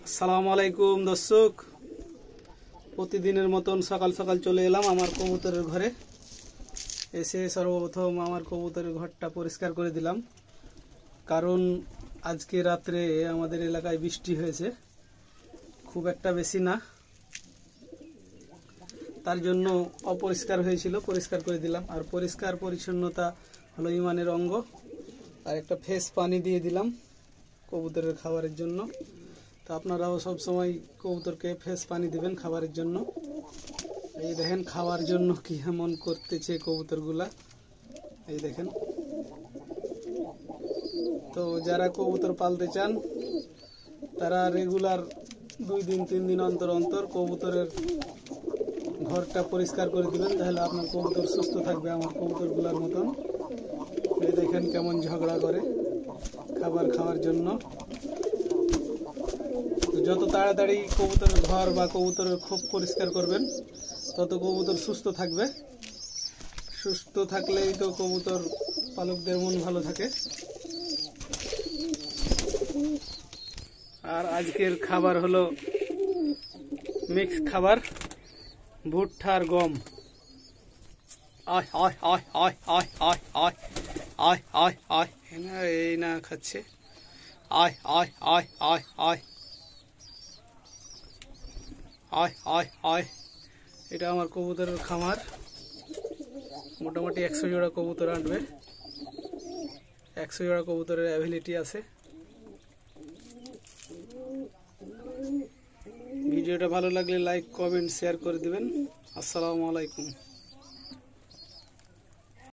আসসালামু আলাইকুম দর্শক, প্রতিদিনের মতন সকাল সকাল চলে এলাম আমার কবুতরের ঘরে। এসে সর্বপ্রথম আমার কবুতরের ঘরটা পরিষ্কার করে দিলাম, কারণ আজকে রাত্রে আমাদের এলাকায় বৃষ্টি হয়েছে, খুব একটা বেশি না, তার জন্য অপরিষ্কার হয়েছিল, পরিষ্কার করে দিলাম। আর পরিষ্কার পরিচ্ছন্নতা হলো ইমানের অঙ্গ। আর একটা ফ্রেশ পানি দিয়ে দিলাম কবুতরের খাবারের জন্য। তো আপনারাও সব সময় কবুতরকে ফ্রেশ পানি দিবেন খাবারের জন্য। এই দেখেন খাওয়ার জন্য কি এমন করতেছে কবুতরগুলা, এই দেখেন। তো যারা কবুতর পালতে চান তারা রেগুলার 2 দিন 3 দিন অন্তর অন্তর কবুতরের ঘরটা পরিষ্কার করে দিবেন, তাহলে আপনার কবুতর সুস্থ থাকবে আমার কবুতরগুলার মতন। এই দেখেন কেমন ঝগড়া করে খাবার খাওয়ার জন্য। যত তাড়াতাড়ি কবুতরের ঘর বা কবুতরের খোপ পরিষ্কার করবেন তত কবুতর সুস্থ থাকবে। সুস্থ থাকলেই তো কবুতর পালকদের মন ভালো থাকে। আর আজকের খাবার হলো মিক্স খাবার, ভুট্টা আর গম। আয় আয় আয় আয় আয় আয় আয় আয় আয় আয়, এই না খাচ্ছে, আয় আয় আয় আয় আয় আয় আয় আয়। এটা আমার কবুতরের খামার, মোটামুটি 100 জোড়া কবুতর আনবে, 100 জোড়া কবুতরের অ্যাভিলিটি আছে। ভিডিওটা ভালো লাগলে লাইক কমেন্ট শেয়ার করে দিবেন। আসসালামু আলাইকুম।